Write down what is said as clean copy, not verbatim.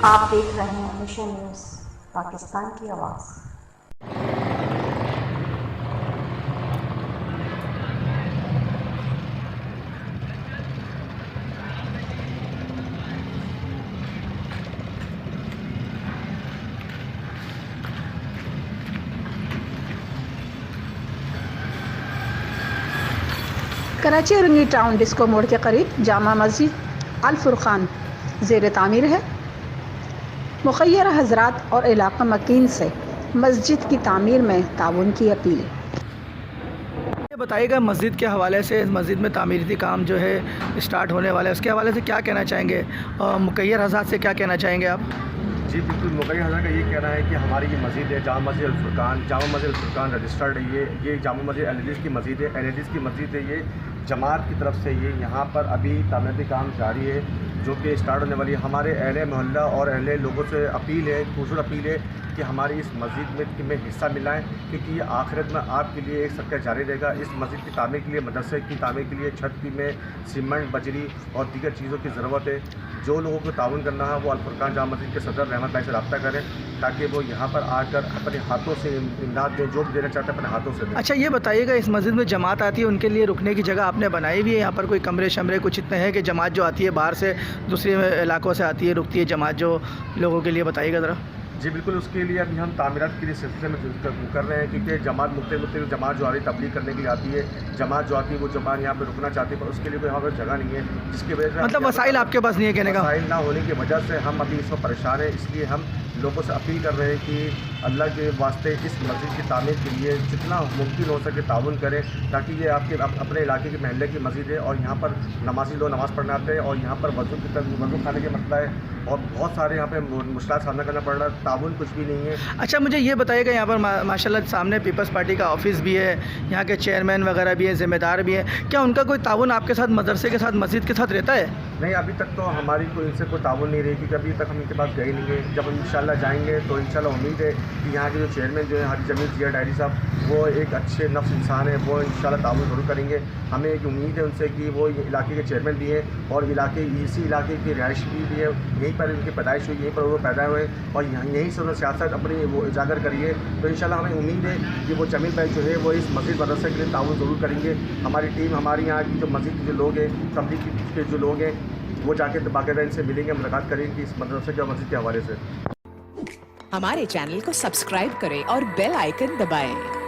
आप देख रहे हैं मिशन न्यूज़, पाकिस्तान की आवाज़। कराची रंगी टाउन डिस्को मोड़ के करीब जामा मस्जिद अल फुरकान ज़ेर तामीर है। मुखय्यर हजरात और इलाक़ा मकीन से मस्जिद की तामीर में ताउन की अपील। ये बताइएगा मस्जिद के हवाले से, इस मस्जिद में तामीराती काम जो है स्टार्ट होने वाला है, उसके हवाले से क्या कहना चाहेंगे और मुखय्यर हजरात से क्या कहना चाहेंगे आप? जी बिल्कुल, मुखय्यर हज़रात का ये कहना है कि हमारी ये मस्जिद है जामा मस्जिद अल फुरकान, जामा मस्जिद अल फुरकान रजिस्टर्ड है। ये जामा मस्जिद एलईडीज़ की मस्जिद है, एलईडीज़ की मस्जिद है। ये जमात की तरफ से ये यहाँ पर अभी तामीराती काम जारी है जो कि स्टार्ट होने वाली है। हमारे अहले मोहल्ला और अहले लोगों से अपील है, खूबसूरत अपील है कि हमारी इस मस्जिद में हिस्सा मिलाएं, क्योंकि ये आखिरत में आपके लिए एक सदका जारी रहेगा। इस मस्जिद की तामीर के लिए, मदरसे की तामीर के लिए छत की में सीमेंट, बजरी और दीगर चीज़ों की ज़रूरत है। जो लोगों को ताउन करना है वो अल फुरकान जामा मस्जिद के सदर रहमत भाई से रब्ता करें ताकि वो यहाँ पर आकर अपने हाथों से इमदाद दें, जो भी देना चाहते हैं अपने हाथों से दें। अच्छा ये बताइएगा, इस मस्जिद में जमात आती है उनके लिए रुकने की जगह आपने बनाई हुई है? यहाँ पर कोई कमरे शमरे कुछ इतने हैं कि जमात जो आती है बाहर से दूसरे इलाकों से आती है, रुकती है जमात, जो लोगों के लिए बताइएगा ज़रा। जी बिल्कुल, उसके लिए अभी हम तामीरात के लिए सिलसिले में कर रहे हैं, क्योंकि जमात मुख्तलिफ जमात जो आ रही है तबलीग करने के लिए आती है, जमात जो आती है वो जमात यहाँ पर रुकना चाहती है, पर उसके लिए कोई यहाँ पर जगह नहीं है, जिसकी वजह से मतलब वसाइल आपके पास नहीं है कहने का? वसाइल ना होने की वजह से हम अभी इस वक्त परेशान हैं। इसलिए हम लोगों से अपील कर रहे हैं कि अल्लाह के वास्ते इस मस्जिद की तामीर के लिए जितना मुमकिन हो सके ताउन करें, ताकि ये आपके अपने इलाके के महल्ले की मस्जिद है और यहाँ पर नमाजी लोग नमाज़ पढ़ने आते हैं और यहाँ पर वज़ू खाने के मसला है और बहुत सारे यहाँ पे मुश्किल सामना करना पड़ रहा है। ताउन कुछ भी नहीं है। अच्छा मुझे ये बताइएगा, यहाँ पर माशाल्लाह सामने पीपल्स पार्टी का ऑफिस भी है, यहाँ के चेयरमैन वगैरह भी हैं, ज़िम्मेदार भी हैं, क्या उनका कोई ताउन आपके साथ, मदरसे के साथ, मस्जिद के साथ रहता है? नहीं, अभी तक तो हमारी कोई इनसे कोई ताउन नहीं रहेगी, क्योंकि अभी तक हम इनके पास गए नहीं है। जब हम इंशाल्लाह जाएंगे तो इंशाल्लाह उम्मीद है कि यहाँ के जो चेयरमैन जो है हाजी जमील जिया डायरी साहब, वो एक अच्छे नफ्स इंसान है, वो इंशाल्लाह ताउन ज़रूर करेंगे। हमें एक उम्मीद है उनसे कि वो इलाके के चेयरमैन भी हैं और इसी इलाके की रिहाइश भी है, यहीं पर उनकी पैदाइश हुई, यहीं पर वो पैदा हुए और यहीं से उन्होंने सियासत अपनी वो उजागर करी है। तो इंशाल्लाह हमें उम्मीद है कि वो जमील भाई जो है वो इस मस्जिद मदरसे के लिए ताउन ज़रूर करेंगे। हमारी टीम, हमारी यहाँ की जो मस्जिद के जो लोग हैं, तबलीग के जो लोग हैं, वो जाके बाकायदा इनसे मिलेंगे, मुलाकात करेंगे इस मदरसे के और मस्जिद के हवाले से। हमारे चैनल को सब्सक्राइब करें और बेल आइकन दबाएं।